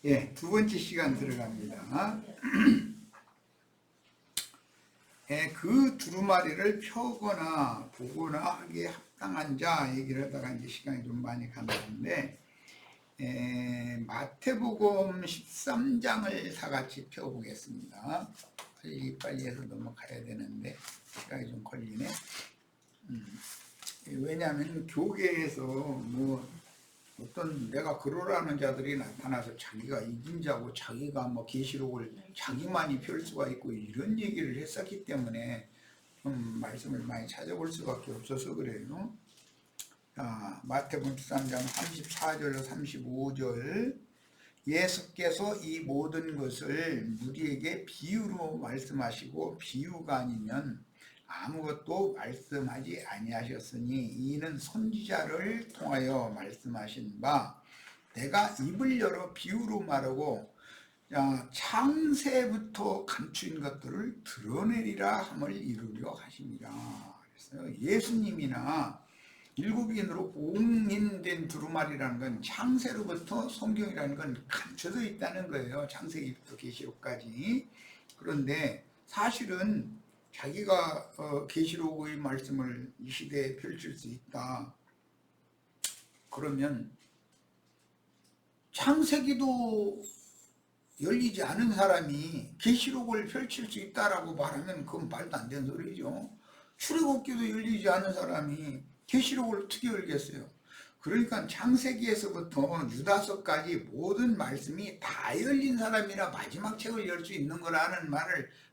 예, 두 번째 시간 들어갑니다. 예, 그 두루마리를 펴거나 보거나 하기에 합당한 자 얘기를 하다가 이제 시간이 좀 많이 갔는데, 마태복음 13장을 다 같이 펴보겠습니다. 빨리 해서 넘어가야 되는데 시간이 좀 걸리네. 왜냐하면 교계에서 뭐 어떤 내가 그러라는 자들이 나타나서 자기가 이긴 자고 자기가 뭐 계시록을 자기만이 펼 수가 있고 이런 얘기를 했었기 때문에 좀 말씀을 많이 찾아볼 수밖에 없어서 그래요. 자, 마태복음 13장 34절로 35절. 예수께서 이 모든 것을 무리에게 비유로 말씀하시고 비유가 아니면 아무것도 말씀하지 아니하셨으니 이는 선지자를 통하여 말씀하신 바 내가 입을 열어 비유로 말하고 창세부터 감추인 것들을 드러내리라 함을 이루려 하십니다. 그래서 예수님이나 일곱인으로 봉인된 두루마리라는 건 창세로부터 성경이라는 건 감춰져 있다는 거예요. 창세기부터 계시록까지. 그런데 사실은 자기가 계시록의 말씀을 이 시대에 펼칠 수 있다. 그러면 창세기도 열리지 않은 사람이 계시록을 펼칠 수 있다라고 말하면 그건 말도 안 되는 소리죠. 출애굽기도 열리지 않은 사람이 계시록을 어떻게 열겠어요? 그러니까 창세기에서부터 유다서까지 모든 말씀이 다 열린 사람이라 마지막 책을 열 수 있는 거라는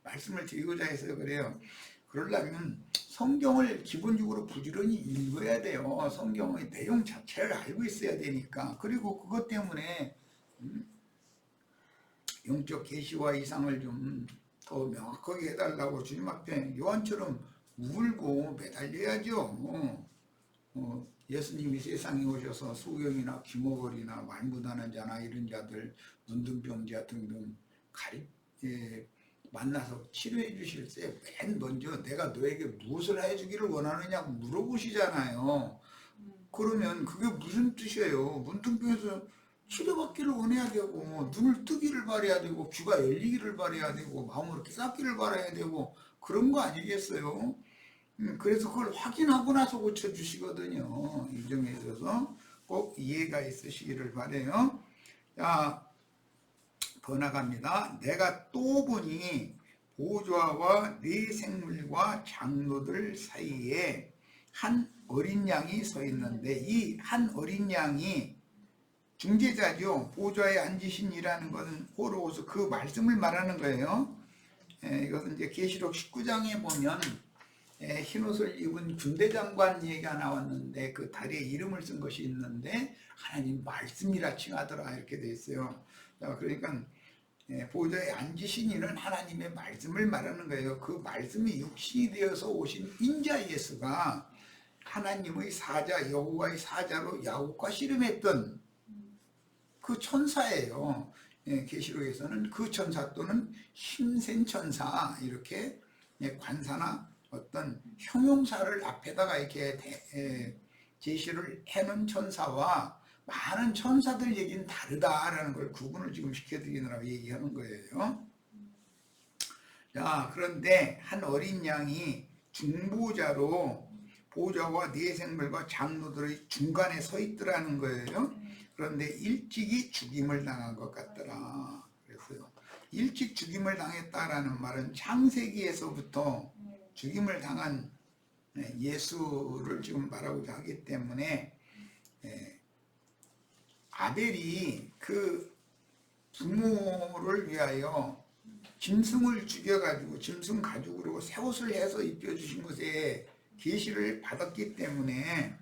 말씀을 드리고자 해서 그래요. 그러려면 성경을 기본적으로 부지런히 읽어야 돼요. 성경의 내용 자체를 알고 있어야 되니까. 그리고 그것 때문에 영적 계시와 이상을 좀 더 명확하게 해달라고 주님 앞에 요한처럼 울고 매달려야죠. 예수님이 세상에 오셔서 소경이나 귀머거리나 말무다는 자나 이런 자들, 문둥병자 등등 만나서 치료해 주실 때 맨 먼저 내가 너에게 무엇을 해주기를 원하느냐고 물어보시잖아요. 그러면 그게 무슨 뜻이에요? 문둥병에서 치료받기를 원해야 되고 눈을 뜨기를 바라야 되고 귀가 열리기를 바라야 되고 마음으로 깨닫기를 바라야 되고 그런 거 아니겠어요? 그래서 그걸 확인하고 나서 고쳐주시거든요. 이 점에 있어서 꼭 이해가 있으시기를 바라요. 자, 더 나갑니다. 내가 또 보니 보좌와 네 생물과 장로들 사이에 한 어린 양이 서 있는데 이 한 어린 양이 중재자죠. 보좌에 앉으신 이라는 것은 호로오스 그 말씀을 말하는 거예요. 이것은 이제 계시록 19장에 보면 흰옷을 입은 군대장관 얘기가 나왔는데 그 다리에 이름을 쓴 것이 있는데 하나님 말씀이라 칭하더라 이렇게 돼 있어요. 그러니까 보좌에 앉으신 이는 하나님의 말씀을 말하는 거예요. 그 말씀이 육신이 되어서 오신 인자 예수가 하나님의 사자 여호와의 사자로 야곱과 씨름했던 그 천사예요. 계시록에서는 그 천사 또는 힘센 천사 이렇게 관사나 어떤 형용사를 앞에다가 이렇게 제시를 해놓은 천사와 많은 천사들 얘기는 다르다라는 걸 구분을 지금 시켜드리느라고 얘기하는 거예요. 자, 그런데 한 어린 양이 중보자로 보좌와 네 생물과 장로들의 중간에 서 있더라는 거예요. 그런데 일찍이 죽임을 당한 것 같더라. 그래서요. 일찍 죽임을 당했다라는 말은 창세기에서부터 죽임을 당한 예수를 지금 말하고자 하기 때문에 아벨이 그 부모를 위하여 짐승을 죽여가지고 짐승 가죽으로 새 옷을 해서 입혀주신 것에 계시를 받았기 때문에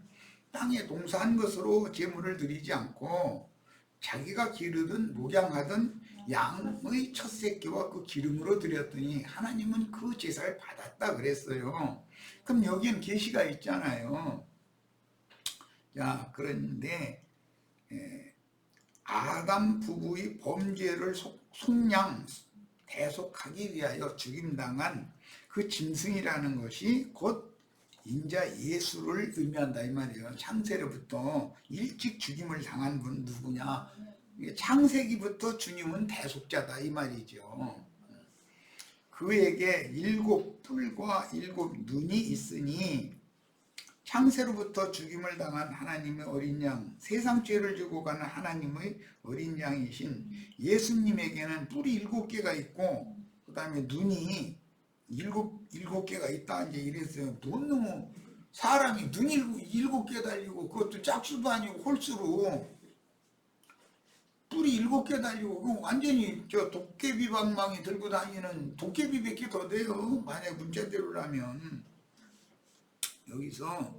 땅에 동사한 것으로 제물을 드리지 않고 자기가 기르든 목양하던 양의 첫 새끼와 그 기름으로 드렸더니 하나님은 그 제사를 받았다 그랬어요. 그럼 여기엔 계시가 있잖아요. 자, 그런데 아담 부부의 범죄를 속량 대속하기 위하여 죽임당한 그 짐승이라는 것이 곧 인자 예수를 의미한다 이 말이에요. 창세로부터 일찍 죽임을 당한 분 누구냐? 창세기부터 주님은 대속자다 이 말이죠. 그에게 7 뿔과 7 눈이 있으니 창세로부터 죽임을 당한 하나님의 어린 양, 세상 죄를 지고 가는 하나님의 어린 양이신 예수님에게는 뿔이 7개가 있고 그 다음에 눈이 7개가 있다 이제 이랬어요. 너무 사람이 눈이 7개 달리고 그것도 짝수도 아니고 홀수로 뿔이 7개 달리고 그 완전히 저 도깨비 방망이 들고 다니는 도깨비밖에 더 돼요. 만약 문자대로라면. 여기서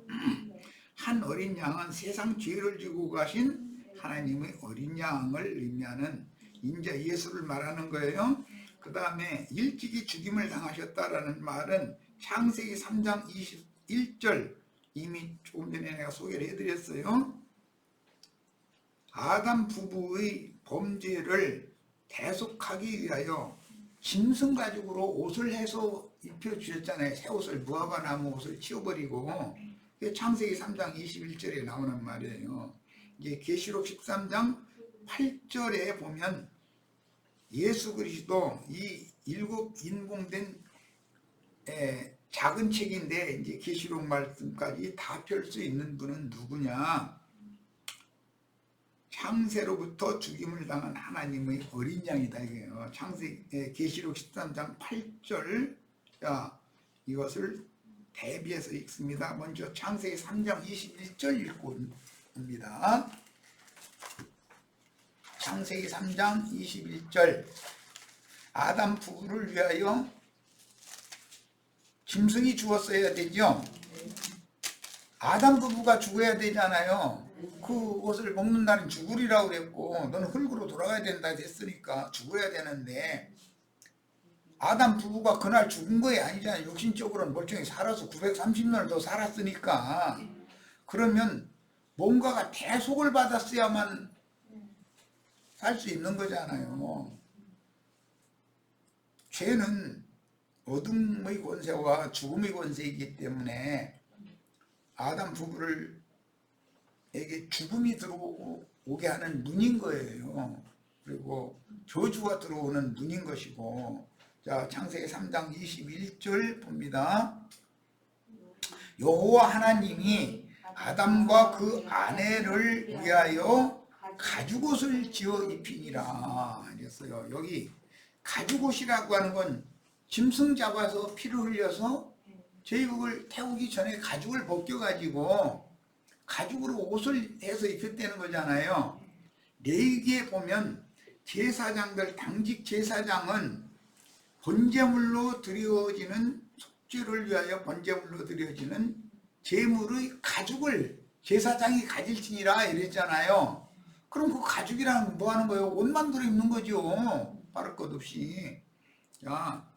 한 어린 양은 세상 죄를 지고 가신 하나님의 어린 양을 의미하는 인자 예수를 말하는 거예요. 그 다음에 일찍이 죽임을 당하셨다라는 말은 창세기 3장 21절 이미 조금 전에 내가 소개를 해드렸어요. 아담 부부의 범죄를 대속하기 위하여 짐승 가죽으로 옷을 해서 입혀주셨잖아요. 새 옷을 무화과 나무 옷을 치워버리고 창세기 3장 21절에 나오는 말이에요. 이게 계시록 13장 8절에 보면 예수 그리스도 이 7 인봉된 작은 책인데 이제 계시록 말씀까지 다 펼 수 있는 분은 누구냐? 창세로부터 죽임을 당한 하나님의 어린 양이다 이거예요. 계시록 13장 8절. 자, 이것을 대비해서 읽습니다. 먼저 창세기 3장 21절 읽고 옵니다. 창세기 3장 21절. 아담 부부를 위하여 짐승이 죽었어야 되죠. 아담 부부가 죽어야 되잖아요. 그 옷을 먹는 날은 죽으리라고 그랬고 너는 흙으로 돌아가야 된다 했으니까 죽어야 되는데 아담 부부가 그날 죽은 거에 아니잖아요. 육신적으로는 멀쩡히 살아서 930년을 더 살았으니까. 그러면 뭔가가 대속을 받았어야만 살 수 있는 거잖아요. 죄는 어둠의 권세와 죽음의 권세이기 때문에 아담 부부에게 죽음이 들어오게 하는 문인 거예요. 그리고 저주가 들어오는 문인 것이고. 자, 창세기 3장 21절 봅니다. 여호와 하나님이 아담과 그 아내를 위하여 가죽옷을 지어 입히니라 그랬어요. 여기 가죽옷이라고 하는 건 짐승 잡아서 피를 흘려서 제육을 태우기 전에 가죽을 벗겨가지고 가죽으로 옷을 해서 입혔다는 거잖아요. 레위기에 보면 제사장들, 당직 제사장은 번제물로 드려지는 속죄를 위하여 번제물로 드려지는 제물의 가죽을 제사장이 가질지니라 이랬잖아요. 그럼 그 가죽이라는 건 뭐 하는 거예요? 옷만 들어입는 거죠. 빠를 것 없이. 자,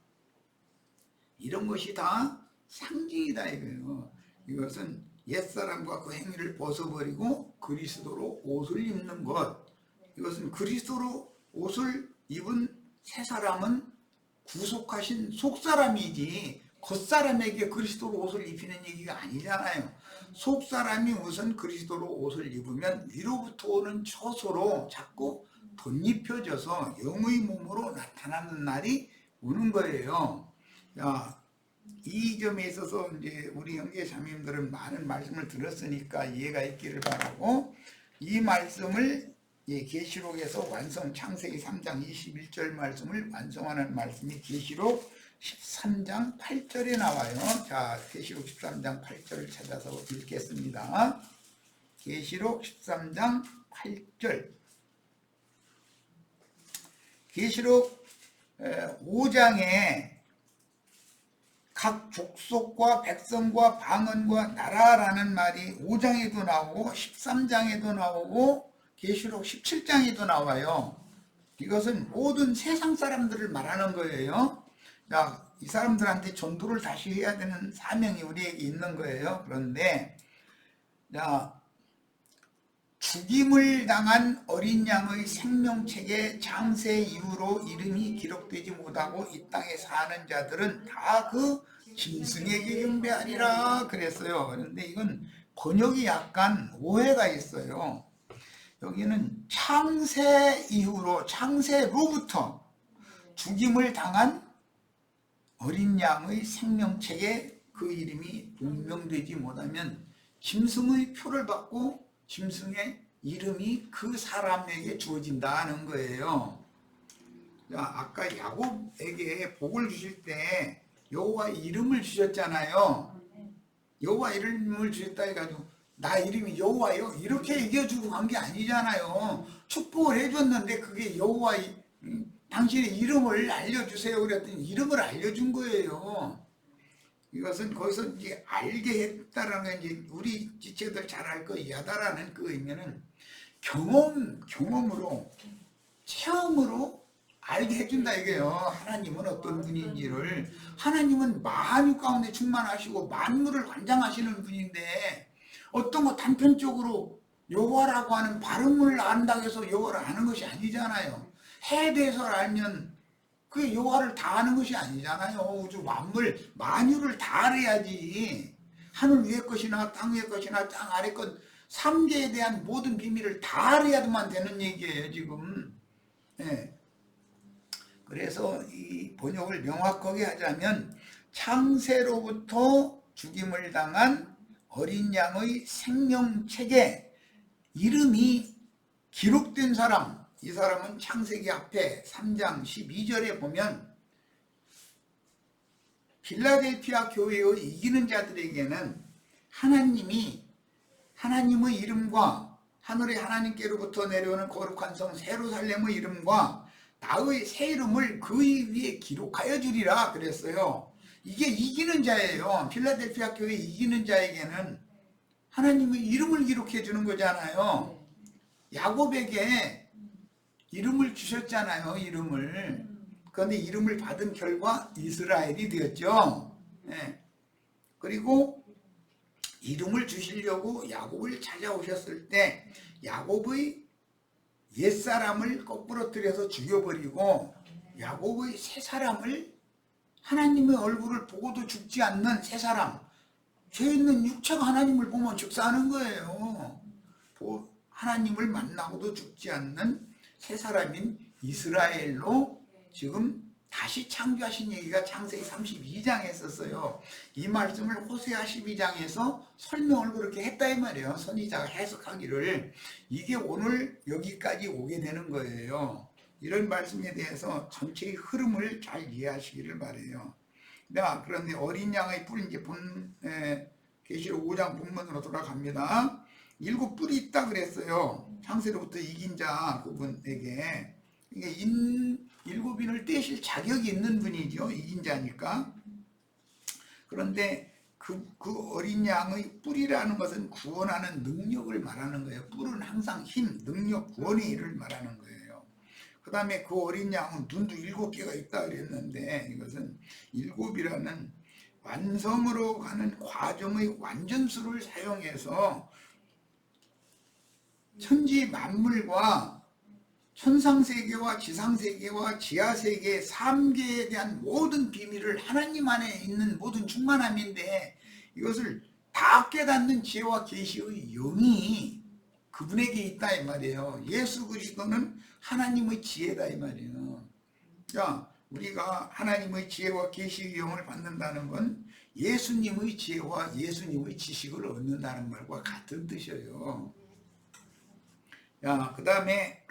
이런 것이 다 상징이다 이거예요. 이것은 옛사람과 그 행위를 벗어버리고 그리스도로 옷을 입는 것. 이것은 그리스도로 옷을 입은 새 사람은 구속하신 속사람이지 겉사람에게 그리스도로 옷을 입히는 얘기가 아니잖아요. 속사람이 우선 그리스도로 옷을 입으면 위로부터 오는 처소로 자꾸 덧입혀져서 영의 몸으로 나타나는 날이 오는 거예요. 자, 이 점에 있어서 이제 우리 형제 자매님들은 많은 말씀을 들었으니까 이해가 있기를 바라고, 이 말씀을 계시록에서 완성, 창세기 3장 21절 말씀을 완성하는 말씀이 계시록 13장 8절에 나와요. 자, 계시록 13장 8절을 찾아서 읽겠습니다. 계시록 13장 8절. 계시록 5장에 각 족속과 백성과 방언과 나라라는 말이 5장에도 나오고 13장에도 나오고 계시록 17장에도 나와요. 이것은 모든 세상 사람들을 말하는 거예요. 자, 이 사람들한테 전도를 다시 해야 되는 사명이 우리에게 있는 거예요. 그런데 자, 죽임을 당한 어린 양의 생명책에 창세 이후로 이름이 기록되지 못하고 이 땅에 사는 자들은 다 그 짐승에게 경배하리라 그랬어요. 그런데 이건 번역이 약간 오해가 있어요. 여기는 창세 이후로 창세로부터 죽임을 당한 어린 양의 생명책에 그 이름이 동명되지 못하면 짐승의 표를 받고 짐승의 이름이 그 사람에게 주어진다는 거예요. 자, 아까 야곱에게 복을 주실 때 여호와 이름을 주셨잖아요. 여호와 이름을 주셨다 해가지고 나 이름이 여호와요 이렇게 얘기해주고 간 게 아니잖아요. 축복을 해줬는데 그게 여호와 당신의 이름을 알려주세요 그랬더니 이름을 알려준 거예요. 이것은 거기서 이제 알게 했다라는 건 이제 우리 지체들 잘 알 거야다라는 그 의미는 경험으로 체험으로 알게 해준다 이게요. 하나님은 어떤 분인지를. 하나님은 만유 가운데 충만하시고 만물을 관장하시는 분인데 어떤 거 단편적으로 여호와라고 하는 발음을 안다고 해서 여호와를 아는 것이 아니잖아요. 해에 대해서 알면 그게 여호와를 다 아는 것이 아니잖아요. 우주 만물 만유를 다 알아야지. 하늘 위의 것이나 땅 위의 것이나 땅 아래 것 삼계에 대한 모든 비밀을 다 알아야만 되는 얘기예요 지금. 네. 그래서 이 번역을 명확하게 하자면 창세로부터 죽임을 당한 어린 양의 생명책에 이름이 기록된 사람, 이 사람은 창세기 앞에 3장 12절에 보면 필라델피아 교회의 이기는 자들에게는 하나님의 이름과 하늘의 하나님께로부터 내려오는 거룩한 성 예루살렘의 이름과 나의 새 이름을 그 위에 기록하여 주리라 그랬어요. 이게 이기는 자예요. 필라델피아 교회 이기는 자에게는 하나님의 이름을 기록해 주는 거잖아요. 야곱에게 이름을 주셨잖아요. 이름을. 그런데 이름을 받은 결과 이스라엘이 되었죠. 네. 그리고 이름을 주시려고 야곱을 찾아오셨을 때 야곱의 옛사람을 거꾸로뜨려서 죽여버리고 야곱의 새 사람을 하나님의 얼굴을 보고도 죽지 않는 새 사람, 죄 있는 육체가 하나님을 보면 즉사하는 거예요. 하나님을 만나고도 죽지 않는 새 사람인 이스라엘로 지금 다시 창조하신 얘기가 창세기 32장에 있었어요. 이 말씀을 호세아 12장에서 설명을 그렇게 했다 이 말이에요. 선지자가 해석하기를. 이게 오늘 여기까지 오게 되는 거예요. 이런 말씀에 대해서 전체의 흐름을 잘 이해하시기를 바라요. 그런데 어린 양의 뿔, 이제 계시록 5장 본문으로 돌아갑니다. 7뿔이 있다 그랬어요. 창세로부터 이긴 자 그분에게. 이게 7인을 떼실 자격이 있는 분이죠. 이긴 자니까. 그런데 그 어린 양의 뿔이라는 것은 구원하는 능력을 말하는 거예요. 뿔은 항상 힘, 능력, 구원의 일을 말하는 거예요. 그 다음에 그 어린 양은 눈도 7개가 있다 그랬는데 이것은 7이라는 완성으로 가는 과정의 완전수를 사용해서 천지 만물과 천상세계와 지상세계와 지하세계 3계에 대한 모든 비밀을 하나님 안에 있는 모든 충만함인데 이것을 다 깨닫는 지혜와 계시의 영이 그분에게 있다 이 말이에요. 예수 그리스도는 하나님의 지혜다 이 말이에요. 자, 우리가 하나님의 지혜와 계시의 영을 받는다는 건 예수님의 지혜와 예수님의 지식을 얻는다는 말과 같은 뜻이에요. 그 다음에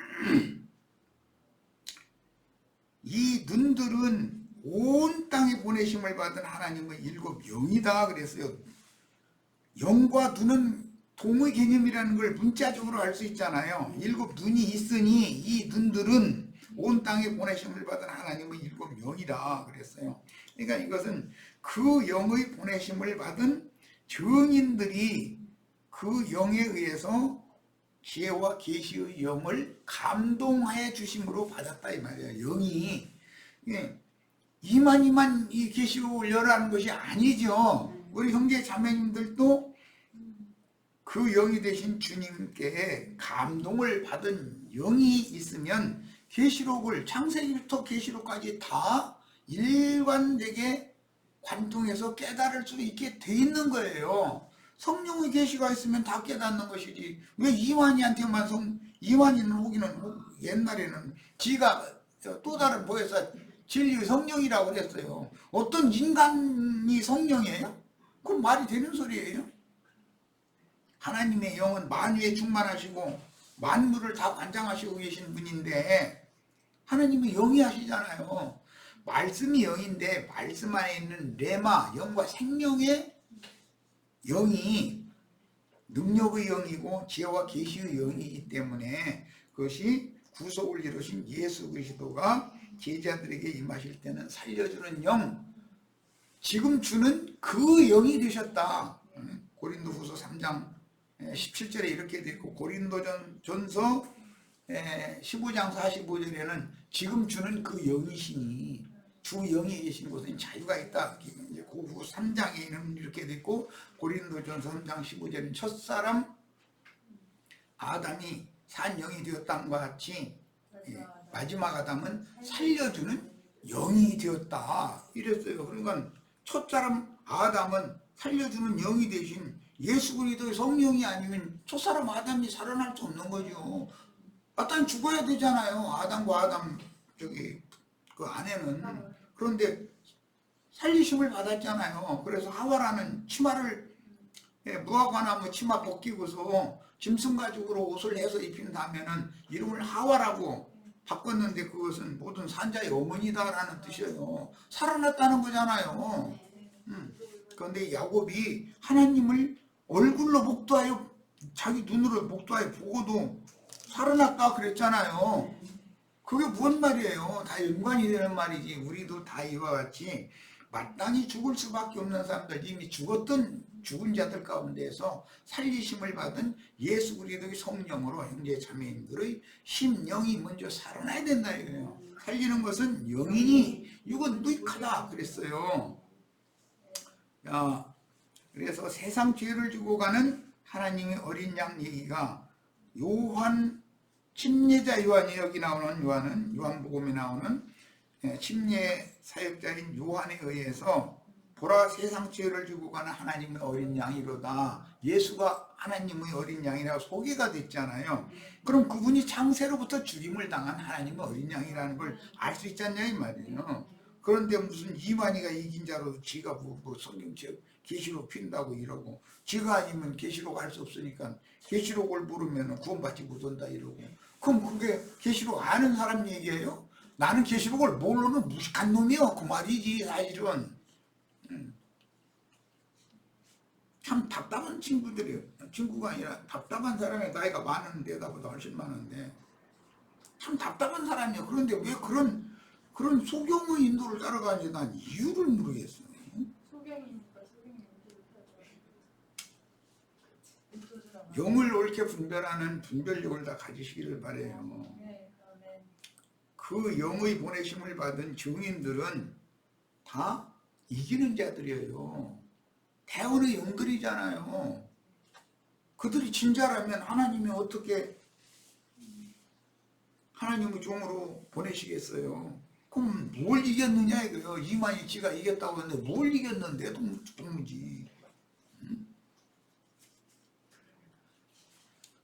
이 눈들은 온 땅에 보내심을 받은 하나님의 7영이다 그랬어요. 영과 눈은 동의 개념이라는 걸 문자적으로 알 수 있잖아요. 7눈이 있으니 이 눈들은 온 땅에 보내심을 받은 하나님의 7영이다 그랬어요. 그러니까 이것은 그 영의 보내심을 받은 증인들이 그 영에 의해서 지혜와 계시의 영을 감동해 주심으로 받았다 이 말이에요. 영이 이만 이 계시록을 열라는 것이 아니죠. 우리 형제 자매님들도 그 영이 되신 주님께 감동을 받은 영이 있으면 계시록을 창세기부터 계시록까지 다 일관되게 관통해서 깨달을 수 있게 돼 있는 거예요. 성령의 계시가 있으면 다 깨닫는 것이지. 왜 이만희한테만 이만희는 호기는 옛날에는 지가 또 다른 보혜사 진리의 성령이라고 그랬어요. 어떤 인간이 성령이에요? 그럼 말이 되는 소리예요? 하나님의 영은 만유에 충만하시고 만물을 다 관장하시고 계신 분인데 하나님이 영이 하시잖아요. 말씀이 영인데 말씀 안에 있는 레마, 영과 생명의 영이 능력의 영이고 지혜와 계시의 영이기 때문에 그것이 구속을 이루신 예수 그리스도가 제자들에게 임하실 때는 살려주는 영, 지금 주는 그 영이 되셨다. 고린도후서 3장 17절에 이렇게 되어 있고 고린도전서 15장 45절에는 지금 주는 그 영이시니 주 영이 계신 곳에 자유가 있다. 이제 그 후 3장에는 이렇게 되어 있고 고린도전서 3장 15절에는 첫사람 아담이 산 영이 되었다과 같이 마지막 아담은 살려주는 영이 되었다 이랬어요. 그러니까 첫사람 아담은 살려주는 영이 되신 예수 그리스도의 성령이 아니면 첫사람 아담이 살아날 수 없는 거죠. 아담 죽어야 되잖아요. 아담과 아담 그 아내는. 그런데 살리심을 받았잖아요. 그래서 하와라는 치마를 무화과나무 치마 벗기고서 짐승 가죽으로 옷을 해서 입힌 다음에는 이름을 하와라고 바꿨는데 그것은 모든 산자의 어머니다라는 뜻이에요. 살아났다는 거잖아요. 그런데 야곱이 하나님을 얼굴로 목도하여 자기 눈으로 목도하여 보고도 살아났다 그랬잖아요. 그게 뭔 말이에요? 다 연관이 되는 말이지. 우리도 다 이와 같이 마땅히 죽을 수밖에 없는 사람들, 이미 죽었던 죽은 자들 가운데서 살리심을 받은 예수 그리스도의 성령으로 형제 자매님들의 심령이 먼저 살아나야 된다 이거예요. 살리는 것은 영이니 이건 누익하다 그랬어요. 그래서 세상 죄를 지고 가는 하나님의 어린 양 얘기가 요한 침례자 요한이 여기 나오는 요한은 요한복음에 나오는 침례 사역자인 요한에 의해서 보라 세상 죄를 지고 가는 하나님의 어린 양이로다. 예수가 하나님의 어린 양이라고 소개가 됐잖아요. 그럼 그분이 창세로부터 죽임을 당한 하나님의 어린 양이라는 걸 알 수 있지 않냐 이 말이에요. 그런데 무슨 이만희가 이긴 자로 지가 뭐 성경책 계시록 핀다고 이러고 지가 아니면 계시록 알 수 없으니까 계시록을 모르면 구원받지 못한다 이러고 그럼 그게 계시록 아는 사람 얘기예요? 나는 계시록을 모르는 무식한 놈이요 그 말이지 사실은. 참 답답한 친구들이에요. 친구가 아니라 답답한 사람이 나이가 많은 데다보다 훨씬 많은데 참 답답한 사람이에요. 그런데 왜 그런 소경의 인도를 따라가는지 난 이유를 모르겠어요. 영을 옳게 분별하는 분별력을 다 가지시기를 바라요. 그 영의 보내심을 받은 증인들은 다 이기는 자들이에요. 대원의 영들이잖아요. 그들이 진짜라면 하나님이 어떻게 하나님의 종으로 보내시겠어요? 그럼 뭘 이겼느냐 이거예요. 이만희 지가 이겼다고 했는데 뭘 이겼는데 동무지.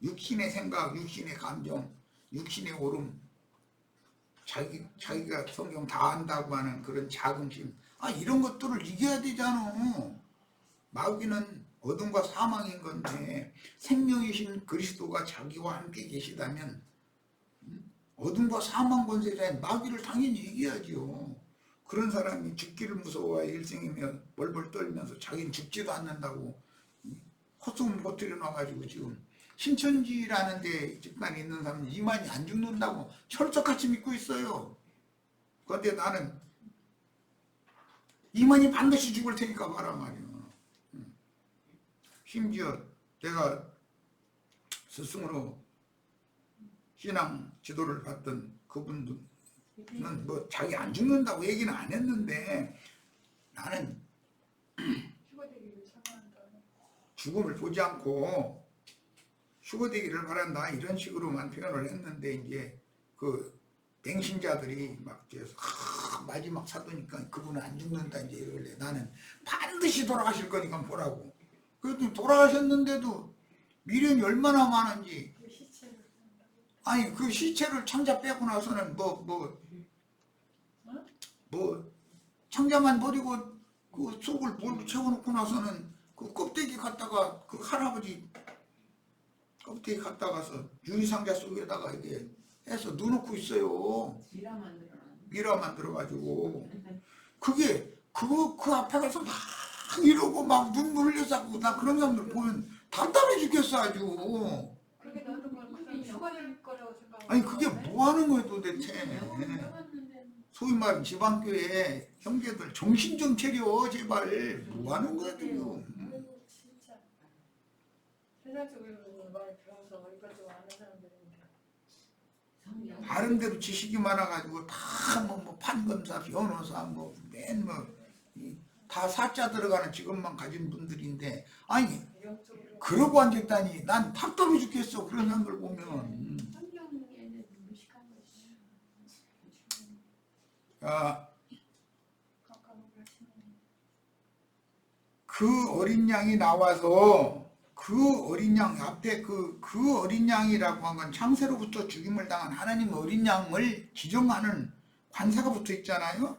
육신의 생각, 육신의 감정, 육신의 오름, 자기가 성경 다 안다고 하는 그런 자긍심, 이런 것들을 이겨야 되잖아. 마귀는 어둠과 사망인 건데 생명이신 그리스도가 자기와 함께 계시다면 어둠과 사망 권세자인 마귀를 당연히 이겨야죠. 그런 사람이 죽기를 무서워하여 일생이며 벌벌 떨면서 자기는 죽지도 않는다고 헛소문 퍼뜨려 놔가지고 지금 신천지라는 데 집단에 있는 사람은 이만이 안 죽는다고 철석같이 믿고 있어요. 그런데 나는 이만이 반드시 죽을 테니까 봐라 말이야. 심지어 내가 스승으로 신앙 지도를 받던 그분들은 뭐 자기 안 죽는다고 얘기는 안 했는데 나는 죽음을 보지 않고 휴거되기를 바란다 이런 식으로만 표현을 했는데 이제 그 맹신자들이 막 그래서 마지막 사도니까 그분은 안 죽는다 이제 이러길래 나는 반드시 돌아가실 거니까 보라고. 그래도 돌아가셨는데도 미련이 얼마나 많은지. 그 시체를 아니 그 시체를 창자 빼고 나서는 창자만 버리고 그 속을 물로 채워놓고 나서는 그 껍데기 갖다가 그 할아버지 껍데기 갖다가서 유리상자 속에다가 이게 해서 넣어놓고 있어요. 미라 만들어가지고. 그게 그 앞에 가서 막 이러고 막 눈물 흘려서 나 그런 사람들 보면 답답해 죽겠어 아주. 그렇게 넣는 건 그냥 휴가될 거라고 생각하고. 아니 그게 뭐 하는 거예요 도대체. 소위 말하는 지방교회 형제들 정신 좀 차려 제발. 뭐 하는 거야 지금. 진짜 세상적으로 많이 배워서 이것저것 아는 사람들인데 나름대로 지식이 많아가지고 다뭐 판검사, 변호사, 다 사자 들어가는 직업만 가진 분들인데 아니 영적으로 그러고 앉았다니 난 답답해 죽겠어 그런 사람들 보면. 그 어린 양이 나와서 그 어린 양 앞에 그 어린 양이라고 한 건 창세로부터 죽임을 당한 하나님 어린 양을 지정하는 관사가 붙어 있잖아요.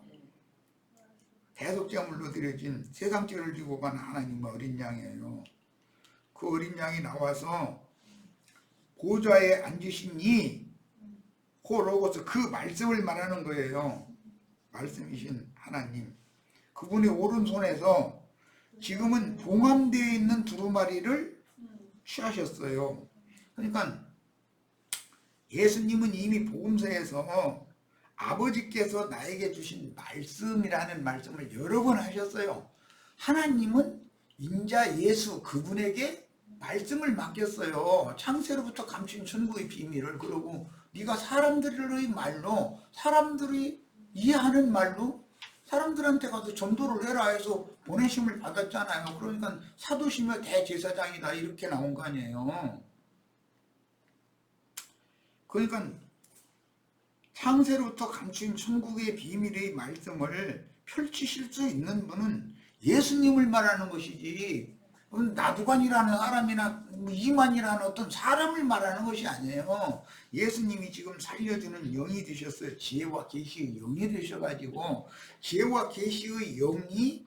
대속제물로 드려진 세상죄를 지고 간 하나님 어린 양이에요. 그 어린 양이 나와서 보좌에 앉으시니 호로고서 그 말씀을 말하는 거예요. 말씀이신 하나님. 그분의 오른손에서 지금은 봉함되어 있는 두루마리를 취하셨어요. 그러니까 예수님은 이미 복음서에서 아버지께서 나에게 주신 말씀이라는 말씀을 여러 번 하셨어요. 하나님은 인자 예수 그분에게 말씀을 맡겼어요. 창세로부터 감춘 천국의 비밀을. 그러고 네가 사람들의 말로 사람들이 이해하는 말로 사람들한테 가서 전도를 해라 해서 보내심을 받았잖아요. 그러니까 사도시며 대제사장이다 이렇게 나온 거 아니에요. 그러니까 창세로부터 감춘 천국의 비밀의 말씀을 펼치실 수 있는 분은 예수님을 말하는 것이지 나두관이라는 사람이나 이만이라는 어떤 사람을 말하는 것이 아니에요. 예수님이 지금 살려주는 영이 되셨어요. 지혜와 계시의 영이 되셔가지고 지혜와 계시의 영이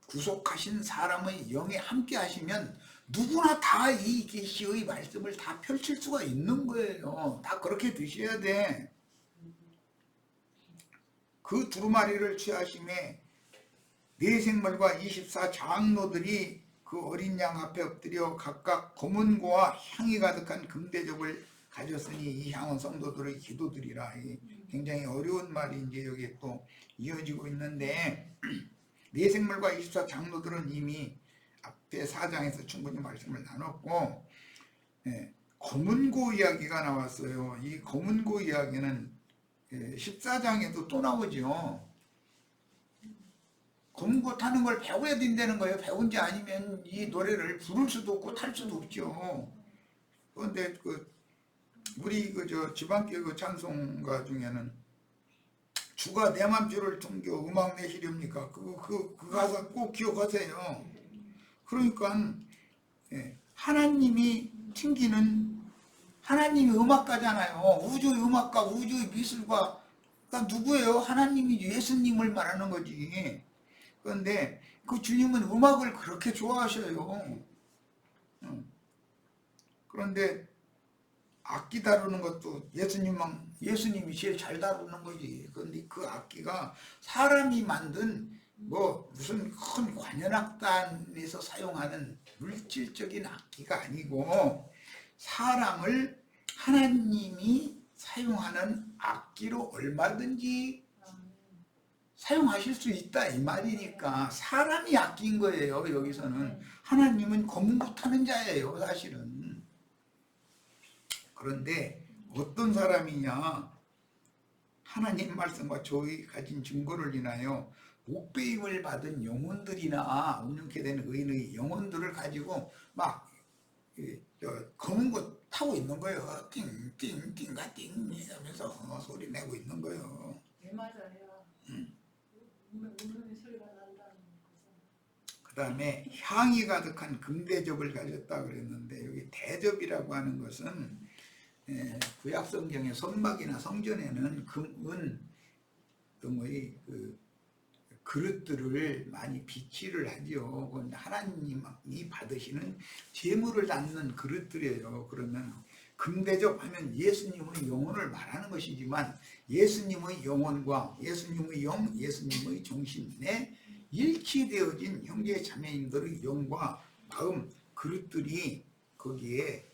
구속하신 사람의 영에 함께 하시면 누구나 다 이 계시의 말씀을 다 펼칠 수가 있는 거예요. 다 그렇게 되셔야 돼. 그 두루마리를 취하심에 네 생물과 24장로들이 그 어린 양 앞에 엎드려 각각 검은고와 향이 가득한 금대접을 가졌으니 이 향은 성도들의 기도들이라. 굉장히 어려운 말이 이제 여기에 또 이어지고 있는데 네 생물과 24장로들은 이미 앞에 4장에서 충분히 말씀을 나눴고 검은고 이야기가 나왔어요. 이 검은고 이야기는 14장에도 또 나오죠. 검은고 타는 걸 배워야 된다는 거예요. 배운지 아니면 이 노래를 부를 수도 없고 탈 수도 없죠. 그런데 우리 지방교회 찬송가 중에는 주가 내 맘주를 숨겨 음악 내시렵니까? 그 가사 꼭 기억하세요. 그러니까 하나님이 튕기는 하나님이 음악가잖아요. 우주의 음악가, 우주의 미술가. 그러니까 누구예요? 하나님이 예수님을 말하는 거지. 그런데 그 주님은 음악을 그렇게 좋아하셔요. 그런데 악기 다루는 것도 예수님이 제일 잘 다루는 거지. 그런데 그 악기가 사람이 만든 무슨 큰 관현악단에서 사용하는 물질적인 악기가 아니고 사람을 하나님이 사용하는 악기로 얼마든지 사용하실 수 있다 이 말이니까 사람이 악기인 거예요. 여기서는 하나님은 검은고 타는 자예요 사실은. 그런데 어떤 사람이냐, 하나님 말씀과 저희 가진 증거를 인하여 목배임을 받은 영혼들이나 온전케 된 의인의 영혼들을 가지고 막 검은 거 타고 있는 거예요. 띵띵띵가 띵 하면서 소리 내고 있는 거예요. 맞아요. 울음의 소리가 난다는 거죠. 그 다음에 향이 가득한 금대접을 가졌다 그랬는데 여기 대접이라고 하는 것은 구약 성경의 성막이나 성전에는 금은 등의 그 그릇들을 많이 비치를 하죠. 그건 하나님이 받으시는 제물을 담는 그릇들이에요. 그러면 금대접 하면 예수님의 영혼을 말하는 것이지만 예수님의 영혼과 예수님의 영, 예수님의 정신에 일치되어진 형제 자매님들의 영과 마음 그릇들이 거기에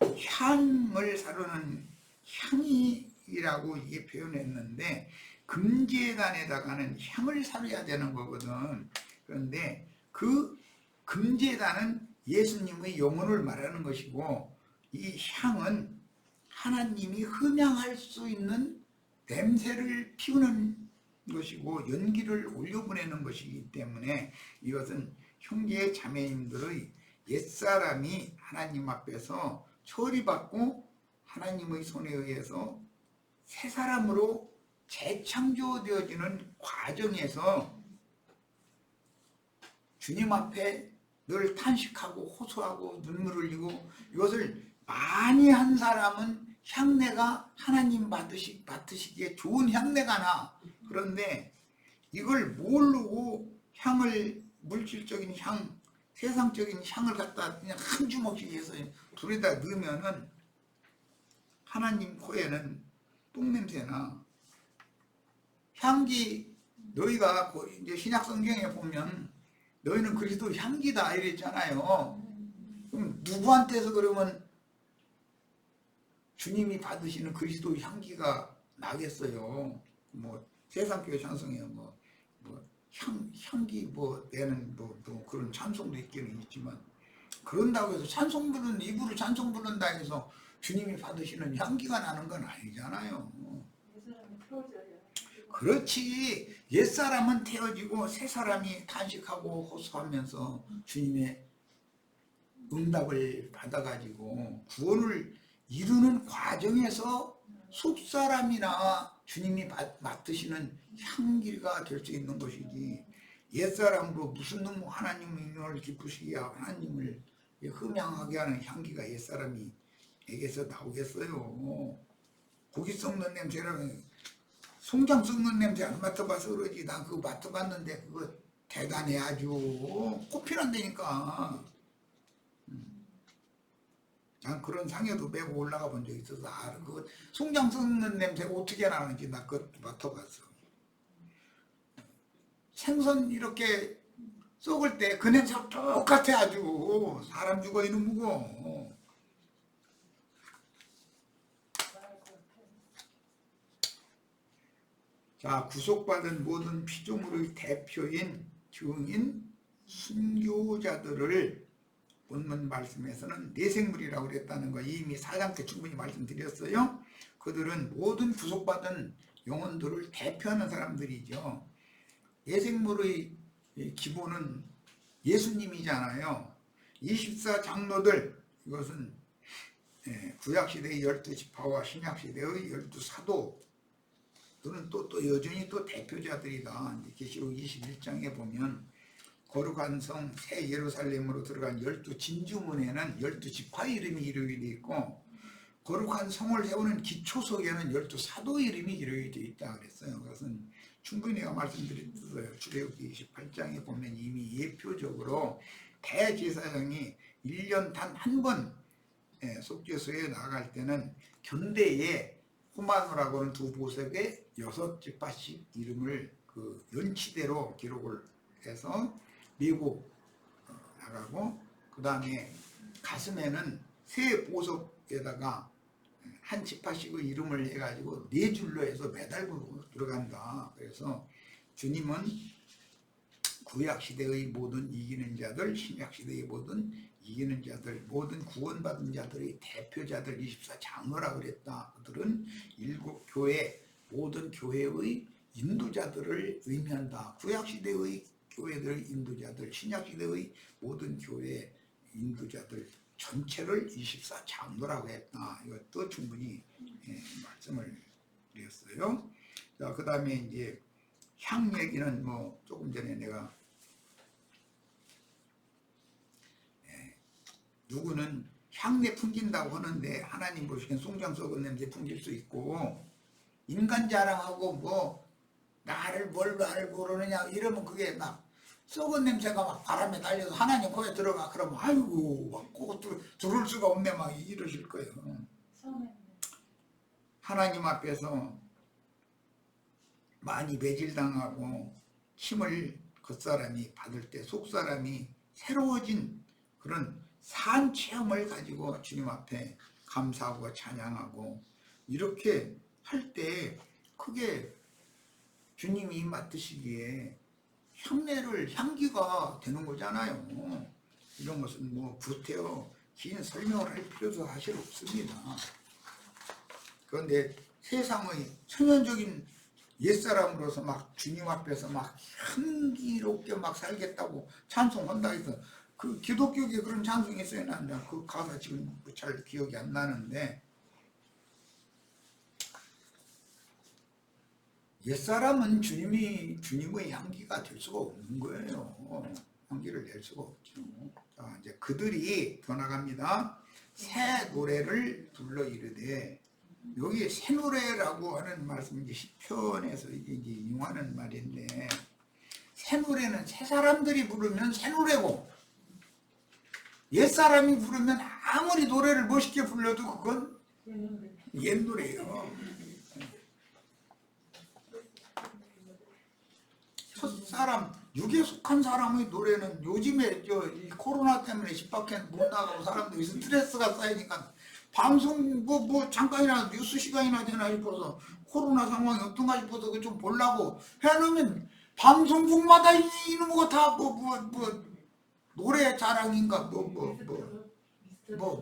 향을 사르는 향이라고 이게 표현했는데 금제단에다가는 향을 사려야 되는 거거든. 그런데 그 금제단은 예수님의 영혼을 말하는 것이고 이 향은 하나님이 흠향할 수 있는 냄새를 피우는 것이고 연기를 올려보내는 것이기 때문에 이것은 형제 자매님들의 옛사람이 하나님 앞에서 처리받고 하나님의 손에 의해서 새 사람으로 재창조되어지는 과정에서 주님 앞에 늘 탄식하고 호소하고 눈물 흘리고 이것을 많이 한 사람은 향내가 하나님 맡으시기에 좋은 향내가 나. 그런데 이걸 모르고 향을 물질적인 향, 세상적인 향을 갖다 그냥 한 주먹씩 해서 불에다 넣으면은 하나님 코에는 똥냄새나 향기. 너희가 이제 신약 성경에 보면 너희는 그리스도 향기다 이랬잖아요. 그럼 누구한테서 그러면 주님이 받으시는 그리스도 향기가 나겠어요? 뭐 세상교회 찬송에 뭐 향기 내는 그런 찬송도 있기는 있지만 그런다고 해서 찬송 부르는 입으로 찬송 부른다 해서 주님이 받으시는 향기가 나는 건 아니잖아요. 예수님이 태워져야 그렇지. 옛사람은 태어지고 새사람이 탄식하고 호소하면서 주님의 응답을 받아가지고 구원을 이루는 과정에서 속사람이나 주님이 맡으시는 향기가 될 수 있는 것이지 옛사람으로 무슨 놈 하나님의 인연을 기쁘시게 하고 하나님을 흠향하게 하는 향기가 옛사람에게서 나오겠어요. 고기 썩는 냄새라면 송장 썩는 냄새 안 맡아봐서 그러지. 난 그거 맡아봤는데 그거 대단해 아주. 코피난다니까. 난 그런 상에도 메고 올라가 본 적 있어서 알아. 그거 송장 썩는 냄새가 어떻게 나는지 나 그거 맡아봤어. 생선 이렇게 썩을 때 그 냄새가 똑같아 아주. 사람 죽어 있는 무거. 자, 구속받은 모든 피조물의 대표인 증인 순교자들을 본문 말씀에서는 내생물이라고 그랬다는 거 이미 4장 때 충분히 말씀드렸어요. 그들은 모든 구속받은 영혼들을 대표하는 사람들이죠. 내생물의 기본은 예수님이잖아요. 24장로들, 이것은 구약시대의 12지파와 신약시대의 12사도 또는 또 여전히 또 대표자들이다. 계시록 21장에 보면 거룩한 성 새 예루살렘으로 들어간 12진주문에는 12지파 이름이 기록이 되어 있고 거룩한 성을 세우는 기초석에는 12사도 이름이 기록이 되어 있다 그랬어요. 그것은 충분히 내가 말씀드렸어요. 출애굽기 28장에 보면 이미 예표적으로 대제사장이 1년 단 한 번 속죄소에 나갈 때는 견대에 후마노라고 하는 두 보석에 6지파씩 이름을 그 연치대로 기록을 해서 메고 나가고 그 다음에 가슴에는 세 보석에다가 한 지파씩의 이름을 해가지고 4줄로 해서 매달고 들어간다. 그래서 주님은 구약시대의 모든 이기는 자들, 신약시대의 모든 이기는 자들, 모든 구원받은 자들의 대표자들 24장로라고 그랬다. 그들은 7교회, 모든 교회의 인도자들을 의미한다. 구약시대의 교회들의 인도자들, 신약시대의 모든 교회 인도자들 전체를 24장로라고 했다. 이것도 충분히 말씀을 드렸어요. 자, 그 다음에 이제 향 얘기는 뭐 조금 전에 내가 누구는 향내 풍긴다고 하는데 하나님 보시기엔 송장 썩은 냄새 풍길 수 있고, 인간 자랑하고 뭐 나를 뭘 알고 그러느냐 이러면 그게 막 썩은 냄새가 막 바람에 달려서 하나님 코에 들어가 그러면 아이고 막 그것도 들을 수가 없네 막 이러실 거예요. 처음에는 하나님 앞에서 많이 매질당하고 힘을 겉사람이 받을 때 속사람이 새로워진 그런 산 체험을 가지고 주님 앞에 감사하고 찬양하고 이렇게 할 때 그게 주님이 맡으시기에 향기가 되는 거잖아요. 이런 것은 뭐 구태여 긴 설명을 할 필요도 사실 없습니다. 그런데 세상의 천연적인 옛사람으로서 막 주님 앞에서 막 향기롭게 막 살겠다고 찬송한다 해서 그 기독교계 그런 찬송이 있어요. 난 그 가사 지금 잘 기억이 안 나는데, 옛사람은 주님의 향기가 될 수가 없는 거예요. 향기를 낼 수가 없죠. 자, 이제 그들이 더 나갑니다. 새 노래를 불러 이르되, 여기 새 노래라고 하는 말씀이 이제 시편에서 이제 용하는 말인데, 새 노래는 새 사람들이 부르면 새 노래고, 옛 사람이 부르면 아무리 노래를 멋있게 불러도 그건 옛 노래예요. 첫사람, 육에 속한 사람의 노래는 요즘에 이 코로나 때문에 집 밖에 못 나가고 사람들이 스트레스가 쌓이니까 방송 뭐 잠깐이나 뉴스 시간이나 되나 싶어서 코로나 상황이 어떤가 싶어서 좀 보려고 해놓으면 방송국마다 이놈의 다 노래 자랑인가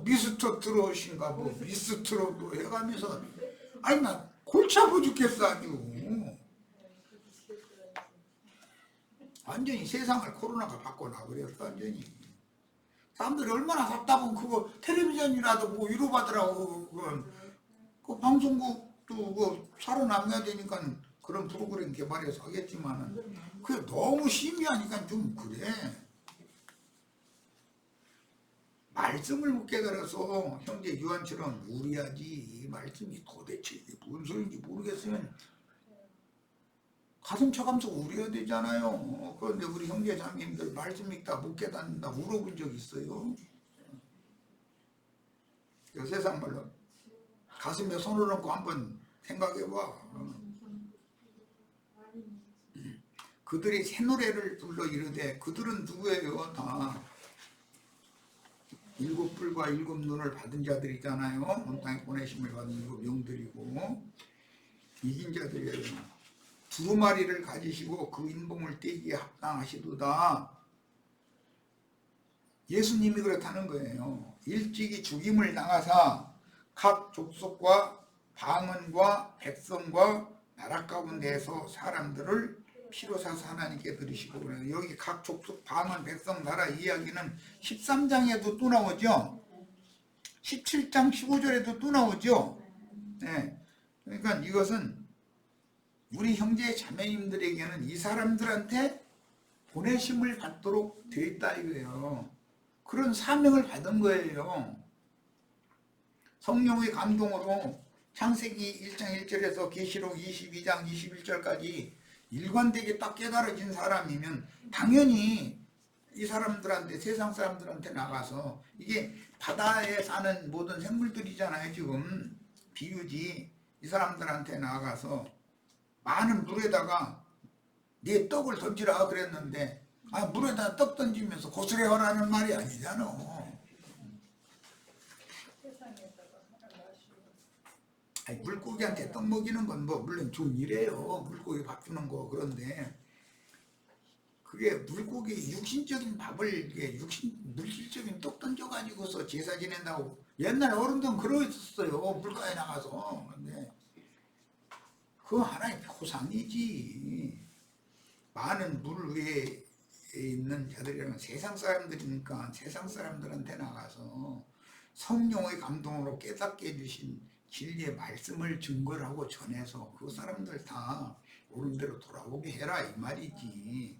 미스터 트롯인가 미스트롯 뭐 해가면서 아니 나 골치 아파 죽겠어 아주. 완전히 세상을 코로나가 바꿔놔 버렸어 완전히. 사람들이 얼마나 답답하면 그거 텔레비전이라도 뭐 위로받으라고 그 방송국도 그 살아남아야 되니까 그런 프로그램 개발해서 하겠지만은 그게 너무 심히 하니까 좀 그래. 말씀을 못 깨달아서 형제 요한처럼 무리하지. 이 말씀이 도대체 이게 무슨 소리인지 모르겠으면 가슴 쳐가면서 울어야 되잖아요. 그런데 우리 형제 자매님들 말씀 읽다 못 깨닫는다 울어본 적 있어요? 세상 말로 가슴에 손을 얹고 한번 생각해봐. 그들이 새 노래를 불러 이르되, 그들은 누구예요? 다 일곱 뿔과 일곱 눈을 받은 자들이잖아요. 온 땅에 보내심을 받은 일곱 영들이고 이긴 자들이에요. 두 마리를 가지시고 그 인봉을 떼기에 합당하시도다. 예수님이 그렇다는 거예요. 일찍이 죽임을 당하사 각 족속과 방언과 백성과 나라 가운데에서 사람들을 피로 사서 하나님께 드리시고 그래요. 여기 각 족속, 방언, 백성, 나라 이야기는 13장에도 또 나오죠. 17장 15절에도 또 나오죠. 네. 그러니까 이것은 우리 형제 자매님들에게는 이 사람들한테 보내심을 받도록 되어 있다 이거예요. 그런 사명을 받은 거예요. 성령의 감동으로 창세기 1장 1절에서 계시록 22장 21절까지 일관되게 딱 깨달아진 사람이면 당연히 이 사람들한테, 세상 사람들한테 나가서, 이게 바다에 사는 모든 생물들이잖아요. 지금 비유지. 이 사람들한테 나가서 많은 물에다가 네 떡을 던지라 그랬는데, 물에다 떡 던지면서 고스래하라는 말이 아니잖아. 물고기한테 떡 먹이는 건 뭐 물론 좋은 일이에요. 물고기 밥 주는 거. 그런데 그게 물고기 육신적인 밥을 물질적인 떡 던져가지고서 제사 지낸다고 옛날 어른들은 그러했었어요. 물가에 나가서. 근데 그거 하나의 표상이지. 많은 물 위에 있는 자들이라는 세상 사람들이니까 세상 사람들한테 나가서 성령의 감동으로 깨닫게 해주신 진리의 말씀을 증거를 하고 전해서 그 사람들 다 옳은 대로 돌아오게 해라 이 말이지.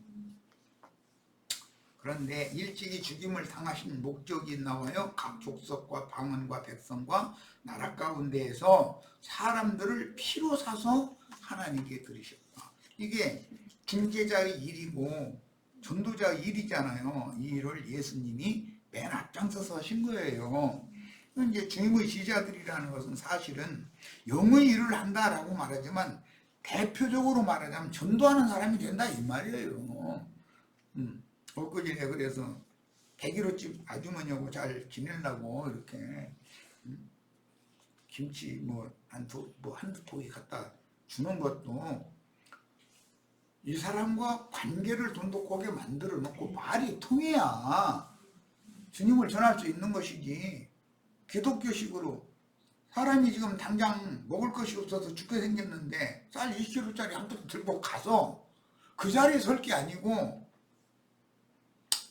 그런데 일찍이 죽임을 당하신 목적이 나와요. 각 족속과 방언과 백성과 나라 가운데에서 사람들을 피로 사서 하나님께 드리셨다. 이게 중재자의 일이고 전도자의 일이잖아요. 이 일을 예수님이 맨 앞장서서 하신 거예요. 이제 주님의 제자들이라는 것은 사실은 영의 일을 한다라고 말하지만 대표적으로 말하자면 전도하는 사람이 된다 이 말이에요. 엊그제 그래서 101호집 아주머니하고 잘 지내려고 이렇게 김치 한두 포기 갖다 주는 것도 이 사람과 관계를 돈독하게 만들어 놓고 말이 통해야 주님을 전할 수 있는 것이지, 기독교식으로 사람이 지금 당장 먹을 것이 없어서 죽게 생겼는데 쌀 20kg짜리 한 푼 들고 가서 그 자리에 설 게 아니고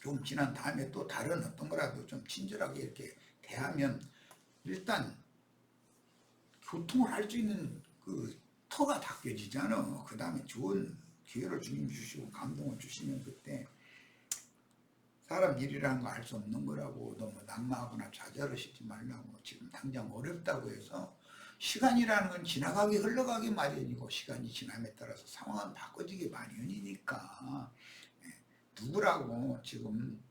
좀 지난 다음에 또 다른 어떤 거라도 좀 친절하게 이렇게 대하면 일단 교통을 할 수 있는 그 터가 닦여지잖아. 그 다음에 좋은 기회를 주님 주시고 감동을 주시면 그때 사람 일이라는 거 알 수 없는 거라고 너무 낙마하거나 좌절하시지 말라고. 지금 당장 어렵다고 해서 시간이라는 건 지나가기 흘러가기 마련이고 시간이 지남에 따라서 상황은 바꿔지기 마련이니까 누구라고 지금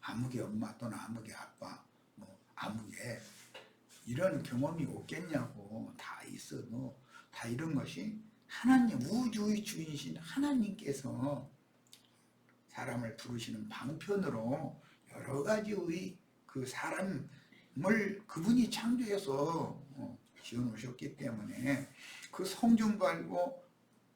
아무개 엄마 또는 아무개 아빠 아무개 이런 경험이 없겠냐고. 다 있어도 다 이런 것이 하나님 우주의 주인이신 하나님께서 사람을 부르시는 방편으로 여러 가지의 그 사람을 그분이 창조해서 지어놓으셨기 때문에 그 성정도 알고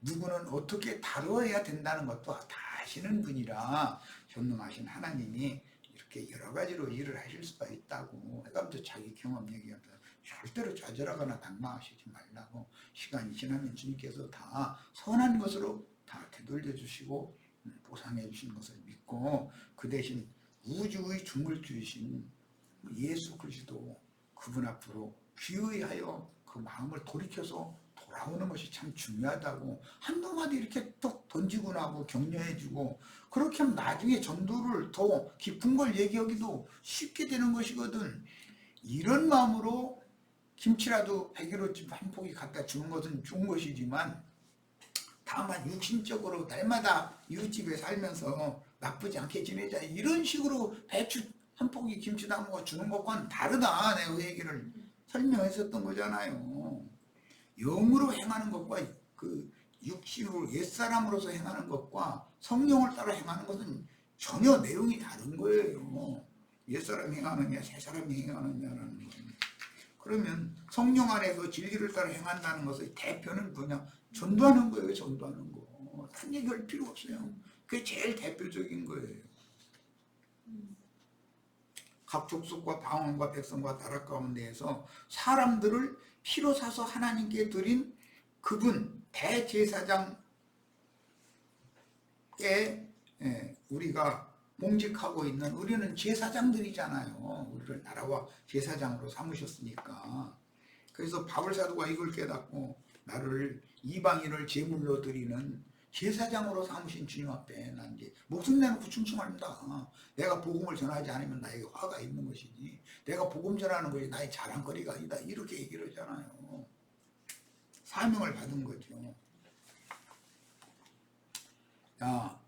누구는 어떻게 다루어야 된다는 것도 다 아시는 분이라 전능하신 하나님이 이렇게 여러 가지로 일을 하실 수가 있다고. 그러니까 자기 경험 얘기하면서 절대로 좌절하거나 낙마하시지 말라고. 시간이 지나면 주님께서 다 선한 것으로 다 되돌려 주시고 보상해 주신 것을 믿고 그 대신 우주의 중물주이신 예수 그리스도 그분 앞으로 귀의하여 그 마음을 돌이켜서 돌아오는 것이 참 중요하다고. 한두 마디 이렇게 또 던지고 나고 격려해주고 그렇게 하면 나중에 전도를 더 깊은 걸 얘기하기도 쉽게 되는 것이거든. 이런 마음으로 김치라도 101호집 한 포기 갖다 주는 것은 좋은 것이지만 다만 육신적으로 날마다 이웃집에 살면서 나쁘지 않게 지내자 이런 식으로 배추 한 포기 김치 담아 주는 것과는 다르다. 내가 그 얘기를 설명했었던 거잖아요. 영으로 행하는 것과 그 육신으로 옛사람으로서 행하는 것과 성령을 따라 행하는 것은 전혀 내용이 다른 거예요. 옛사람 행하느냐 새사람 행하느냐라는 거예요. 그러면 성령 안에서 진리를 따라 행한다는 것의 대표는 뭐냐? 전도하는 거예요. 전도하는 거. 딴 얘기할 필요 없어요. 그게 제일 대표적인 거예요. 각 족속과 방언과 백성과 나라 가운데에서 사람들을 피로 사서 하나님께 드린 그분 대제사장께 우리가 봉직하고 있는, 우리는 제사장들이잖아요. 우리를 나라와 제사장으로 삼으셨으니까. 그래서 바울 사도가 이걸 깨닫고 나를 이방인을 제물로 드리는 제사장으로 삼으신 주님 앞에 난 이제 목숨 내놓고 충성합니다. 내가 복음을 전하지 않으면 나에게 화가 있는 것이지 내가 복음 전하는 것이 나의 자랑거리가 아니다. 이렇게 얘기를 하잖아요. 사명을 받은 거죠. 자,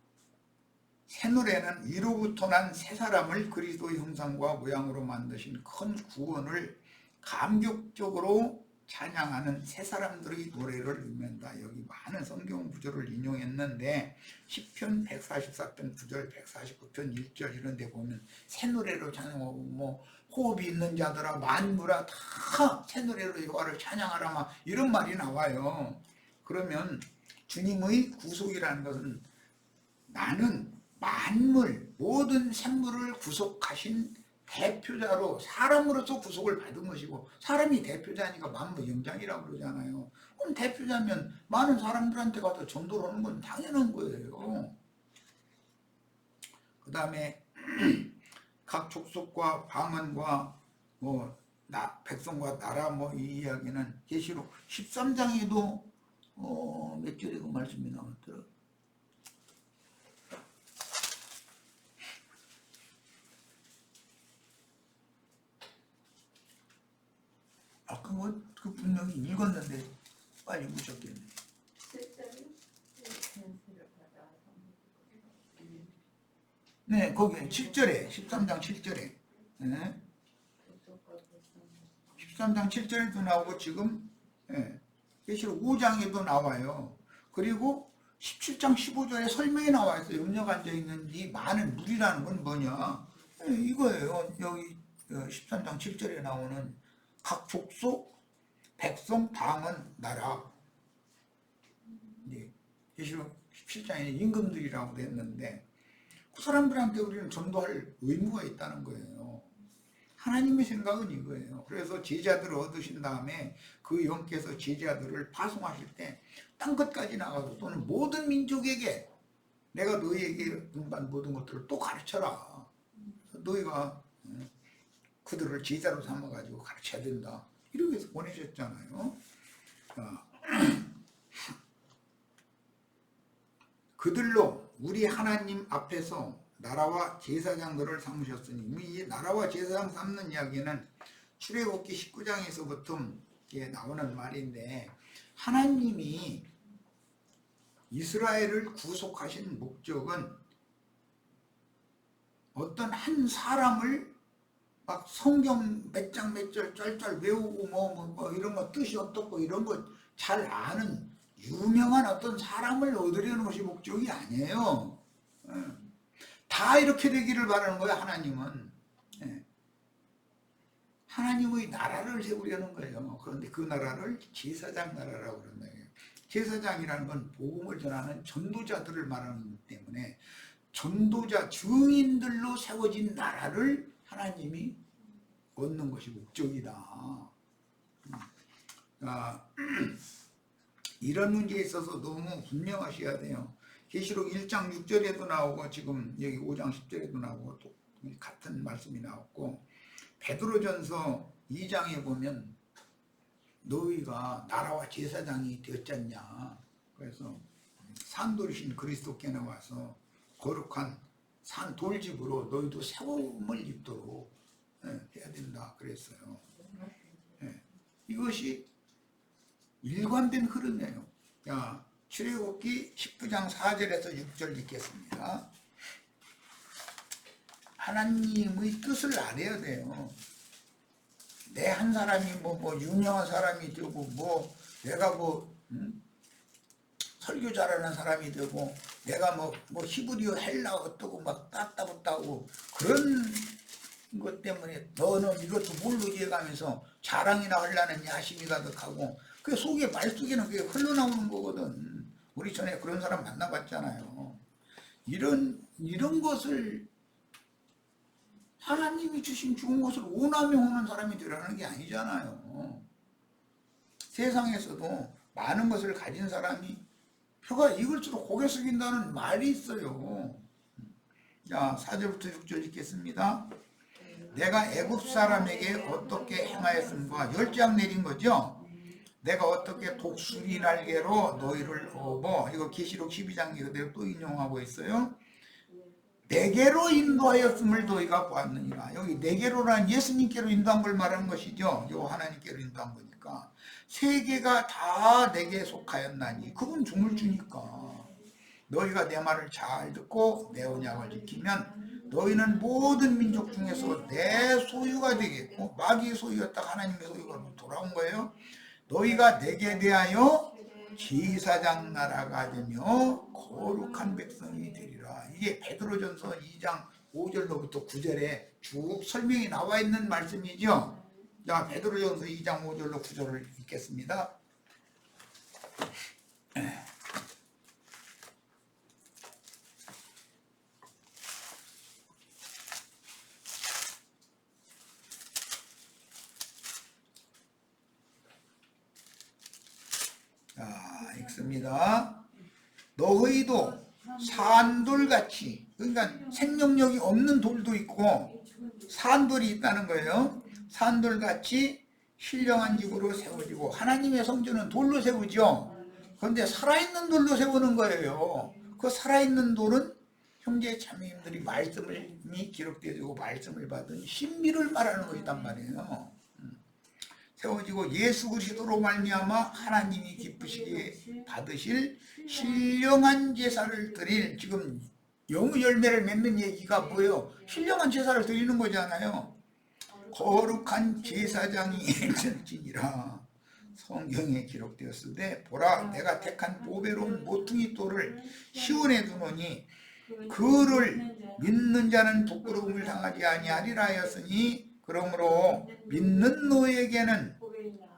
새누레는 이로부터 난 새 사람을 그리스도의 형상과 모양으로 만드신 큰 구원을 감격적으로 찬양하는 새 사람들의 노래를 의미한다. 여기 많은 성경 구절을 인용했는데 시편 144편 9절, 149편 1절 이런 데 보면 새 노래로 찬양하고 호흡이 있는 자들아 만물아 다 새 노래로 여호와를 찬양하라 막 이런 말이 나와요. 그러면 주님의 구속이라는 것은 나는 만물 모든 생물을 구속하신 대표자로 사람으로서 구속을 받은 것이고, 사람이 대표자니까 만물 영장이라고 그러잖아요. 그럼 대표자면 많은 사람들한테 가서 전도를 하는 건 당연한 거예요. 그 다음에 각 족속과 방언과 백성과 나라 이 이야기는 계시록 13장에도 몇 절에 그 말씀이 나왔더라. 그 분명히 읽었는데 빨리 묻혔겠네. 실제로 네, 거기 7절에 13장 7절에 13장 7절에도 나오고 지금 계시록 5장에도 나와요. 그리고 17장 15절에 설명이 나와 있어요. 음녀가 앉아있는 이 많은 물이라는 건 뭐냐, 이거예요. 여기 13장 7절에 나오는 각 족속 백성 방언 나라, 계시록 17장에 임금들이라고 됐는데 그 사람들한테 우리는 전도할 의무가 있다는 거예요. 하나님의 생각은 이거예요. 그래서 제자들을 얻으신 다음에 그 영께서 제자들을 파송하실 때 땅끝까지 나가서 또는 모든 민족에게 내가 너희에게 분반 모든 것들을 또 가르쳐라. 너희가 그들을 제자로 삼아가지고 가르쳐야 된다. 이렇게 해서 보내셨잖아요. 그들로 우리 하나님 앞에서 나라와 제사장들을 삼으셨으니, 이 나라와 제사장 삼는 이야기는 출애굽기 19장에서부터 나오는 말인데, 하나님이 이스라엘을 구속하신 목적은 어떤 한 사람을 막 성경 몇 장 몇 절 짤짤 외우고 뭐 이런 거 뜻이 어떻고 이런 거 잘 아는 유명한 어떤 사람을 얻으려는 것이 목적이 아니에요. 다 이렇게 되기를 바라는 거예요. 하나님은. 하나님의 나라를 세우려는 거예요. 그런데 그 나라를 제사장 나라라고 그런다. 제사장이라는 건 복음을 전하는 전도자들을 말하는 것 때문에 전도자 증인들로 세워진 나라를 하나님이 얻는 것이 목적이다. 이런 문제에 있어서 너무 분명하셔야 돼요. 계시록 1장 6절에도 나오고 지금 여기 5장 10절에도 나오고 또 같은 말씀이 나왔고, 베드로전서 2장에 보면 너희가 나라와 제사장이 되었잖냐. 그래서 산돌이신 그리스도께 나와서 거룩한 산 돌집으로 너희도 세움을 입도록 해야 된다 그랬어요. 이것이 일관된 흐름이에요. 자, 출애굽기 19장 4절에서 6절 읽겠습니다. 하나님의 뜻을 알아야 돼요. 내 한 사람이 뭐 유명한 사람이 되고 내가 설교 잘하는 사람이 되고 내가 뭐 히브리어 헬라 어떠고 막 따따붙다고 그런 것 때문에 너는 이것도 뭘로 이해가면서 자랑이나 하려는 야심이 가득하고 그 속에 말속에는 그게 흘러나오는 거거든. 우리 전에 그런 사람 만나봤잖아요. 이런 것을 하나님이 주신 좋은 것을 원하며 오는 사람이 되라는 게 아니잖아요. 세상에서도 많은 것을 가진 사람이 표가 익을수록 고개 숙인다는 말이 있어요. 자, 4절부터 6절 읽겠습니다. 내가 애굽 사람에게 어떻게 행하였음과 열장 내린 거죠. 내가 어떻게 독수리 날개로 너희를 업어, 이거 계시록 12장 그대로 또 인용하고 있어요. 네개로 인도하였음을 너희가 보았느니라. 여기 네개로란 예수님께로 인도한 걸 말하는 것이죠. 요 하나님께로 인도한 거니까. 세 개가 다 내게 속하였나니, 그건 종을 주니까. 너희가 내 말을 잘 듣고 내 언약을 지키면 너희는 모든 민족 중에서 내 소유가 되겠고, 마귀의 소유였다가 하나님의 소유가 돌아온 거예요. 너희가 내게 대하여 제사장 나라가 되며 거룩한 백성이 되리라. 이게 베드로전서 2장 5절로부터 9절에 쭉 설명이 나와 있는 말씀이죠. 자, 베드로전서 2장 5절로 9절을 읽겠습니다. 자, 읽습니다. 너희도 산돌같이, 그러니까 생명력이 없는 돌도 있고 산돌이 있다는 거예요. 산돌같이 신령한 집으로 세워지고, 하나님의 성전은 돌로 세우죠. 그런데 살아있는 돌로 세우는 거예요. 그 살아있는 돌은 형제 자매님들이 말씀이 기록되고 말씀을 받은 신비를 말하는 것이단 말이에요. 세워지고 예수 그리스도로 말미암아 하나님이 기쁘시게 받으실 신령한 제사를 드릴, 지금 영의 열매를 맺는 얘기가 뭐예요? 신령한 제사를 드리는 거잖아요. 거룩한 제사장이 될지니라. 성경에 기록되었으되 보라 내가 택한 보배로운 모퉁이 돌을 시온에 두노니 그를 믿는 자는 부끄러움을 당하지 아니하리라 하였으니, 그러므로 믿는 너에게는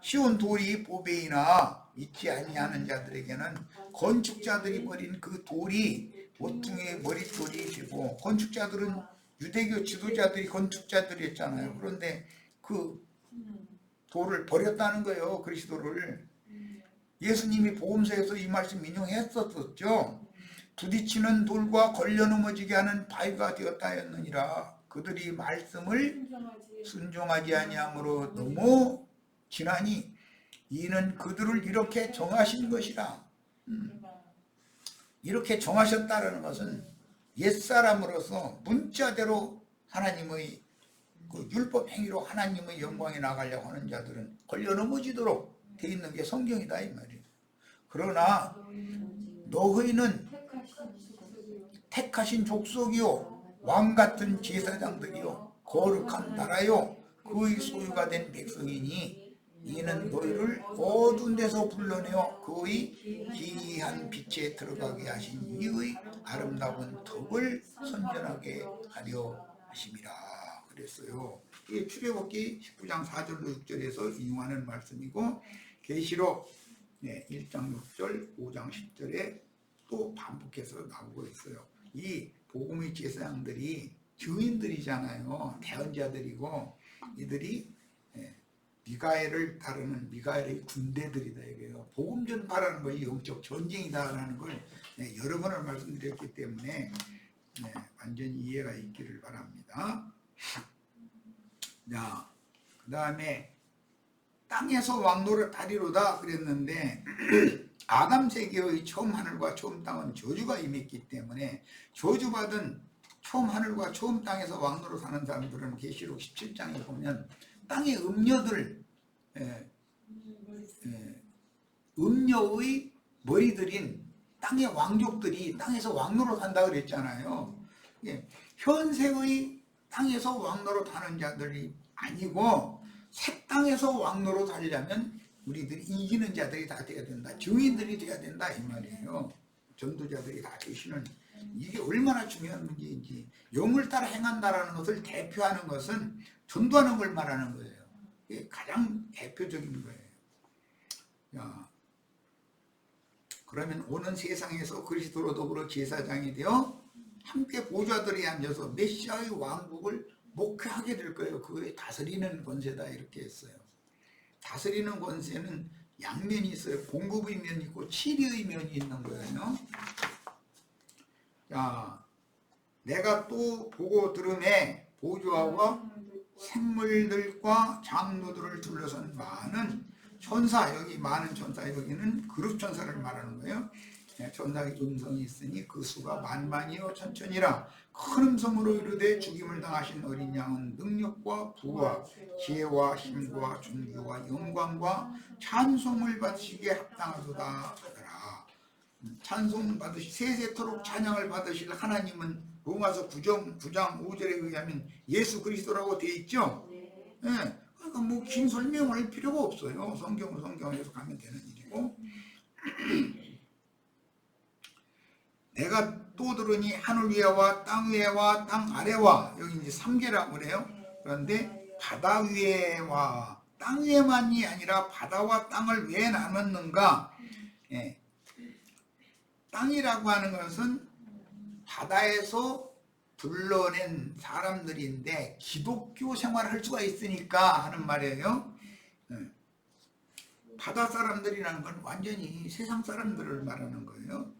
시온 돌이 보배이나 믿지 아니하는 자들에게는 건축자들이 버린 그 돌이 모퉁이의 머릿돌이 되고, 건축자들은 유대교 지도자들이 건축자들이었잖아요. 그런데 그 돌을 버렸다는 거예요. 그리스도를. 예수님이 복음서에서 이 말씀 인용했었죠. 부딪히는 돌과 걸려 넘어지게 하는 바위가 되었다 하였느니라. 그들이 말씀을 순종하지 아니함으로 너무 지나니 이는 그들을 이렇게 정하신 것이라. 이렇게 정하셨다는 것은 옛사람으로서 문자대로 하나님의 그 율법 행위로 하나님의 영광에 나가려고 하는 자들은 걸려 넘어지도록 돼 있는 게 성경이다 이 말이에요. 그러나 너희는 택하신 족속이요 왕같은 제사장들이요 거룩한 나라요 그의 소유가 된 백성이니 이는 너희를 어두운 데서 불러내어 그의 기이한 빛에 들어가게 하신 이의 아름다운 덕을 선전하게 하려 하심이라 그랬어요. 이게 출애굽기 19장 4절로 6절에서 인용하는 말씀이고, 계시록 1장 6절 5장 10절에 또 반복해서 나오고 있어요. 이 복음의 제사장들이 증인들이잖아요. 대언자들이고, 이들이 미가엘을 따르는 미가엘의 군대들이다 이거예요. 복음 전파라는 것이 영적 전쟁이다라는 걸 여러 번을 말씀드렸기 때문에 완전히 이해가 있기를 바랍니다. 자, 그 다음에 땅에서 왕노를 하리로다 그랬는데 아담 세계의 처음 하늘과 처음 땅은 저주가 임했기 때문에 저주받은 처음 하늘과 처음 땅에서 왕노로 사는 사람들은 계시록 17장에 보면 땅의 음녀들, 음녀의 머리들인 땅의 왕족들이 땅에서 왕노로 산다 그랬잖아요. 현세의 땅에서 왕노로 사는 자들이 아니고 새 땅에서 왕노로 살려면 우리들이 이기는 자들이 다 돼야 된다. 증인들이 돼야 된다 이 말이에요. 전도자들이 다 되시는, 이게 얼마나 중요한 문제인지. 영을 따라 행한다라는 것을 대표하는 것은 전도하는 걸 말하는 거예요. 이게 가장 대표적인 거예요. 야, 그러면 오는 세상에서 그리스도로 더불어 제사장이 되어 함께 보좌들이 앉아서 메시아의 왕국을 목회하게 될 거예요. 그거에 다스리는 권세다 이렇게 했어요. 다스리는 권세는 양면이 있어요. 공급의 면이 있고 치리의 면이 있는 거예요. 자, 내가 또 보고 들음에 보좌와 생물들과 장로들을 둘러선 많은 천사, 여기 많은 천사, 여기는 그룹 천사를 말하는 거예요. 천사의 음성이 있으니 그 수가 만만이요 천천이라. 큰 음성으로 이르되 죽임을 당하신 어린 양은 능력과 부와 지혜와 힘과 존귀와 영광과 찬송을 받으시기에 합당하도다 하더라. 찬송 받으시 세세토록 찬양을 받으실 하나님은 로마서 9장 5절에 의하면 예수 그리스도라고 되어 있죠. 그러니까 뭐 긴 설명할 필요가 없어요. 성경에서 가면 되는 일이고. 내가 또 들으니 하늘 위에와 땅 위에와 땅 아래와, 여기 이제 3개라고 그래요. 그런데 바다 위에와 땅 위에만이 아니라 바다와 땅을 왜 나눴는가? 땅이라고 하는 것은 바다에서 불러낸 사람들인데 기독교 생활을 할 수가 있으니까 하는 말이에요. 바다 사람들이라는 건 완전히 세상 사람들을 말하는 거예요.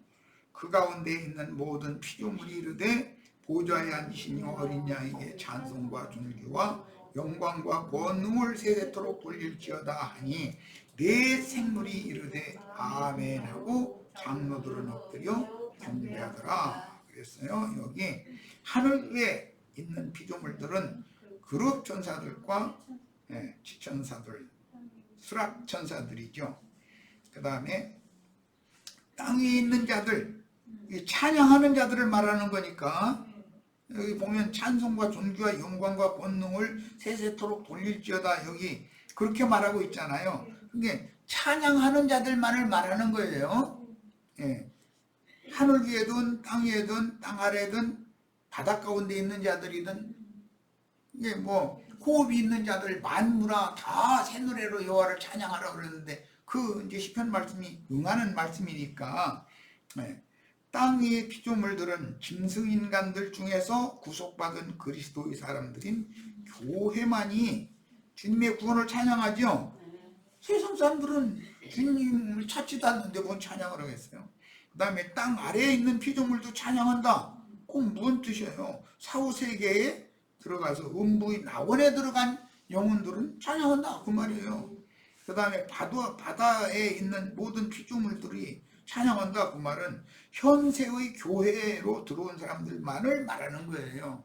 그 가운데 있는 모든 피조물이 이르되 보좌에 앉으신 어린 양에게 찬송과 존귀와 영광과 권능을 세세토록 돌릴지어다 하니 네 생물이 이르되 아멘 하고 장로들은 엎드려 경배하더라 그랬어요. 여기 하늘 위에 있는 피조물들은 그룹 천사들과 지천사들, 수락 천사들이죠. 그 다음에 땅 위에 있는 자들, 이 찬양하는 자들을 말하는 거니까 여기 보면 찬송과 존귀와 영광과 권능을 세세토록 돌릴지어다, 여기 그렇게 말하고 있잖아요. 그게 찬양하는 자들만을 말하는 거예요. 예. 하늘 위에든 땅 위에든 땅 아래든 바닷 가운데 있는 자들이든, 이게 뭐 호흡이 있는 자들 만무라 다 새 노래로 여호와를 찬양하라 그러는데, 그 이제 시편 말씀이 응하는 말씀이니까. 예. 땅 위의 피조물들은 짐승 인간들 중에서 구속받은 그리스도의 사람들인 교회만이 주님의 구원을 찬양하죠. 세상 사람들은 주님을 찾지도 않는데 뭔 찬양을 하겠어요. 그 다음에 땅 아래에 있는 피조물도 찬양한다. 그건 무슨 뜻이에요? 사후세계에 들어가서 음부의 낙원에 들어간 영혼들은 찬양한다, 그 말이에요. 그 다음에 바다에 있는 모든 피조물들이 찬양한다, 그 말은 현세의 교회로 들어온 사람들만을 말하는 거예요.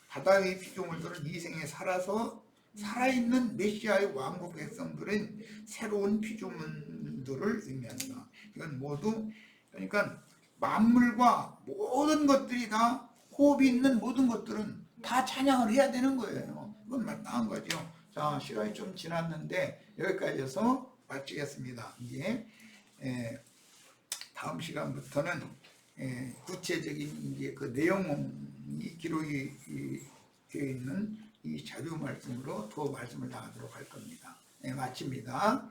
바다의 피조물들은 이 생에 살아서 살아있는 메시아의 왕국 백성들은 새로운 피조물들을 의미한다. 이건 모두, 그러니까 만물과 모든 것들이 다, 호흡이 있는 모든 것들은 다 찬양을 해야 되는 거예요. 그건 마땅한 거죠. 자, 시간이 좀 지났는데 여기까지 해서 마치겠습니다. 이제 다음 시간부터는 구체적인 이제 그 내용이 기록이 되어 있는 이 자료 말씀으로 더 말씀을 나가도록 할 겁니다. 마칩니다.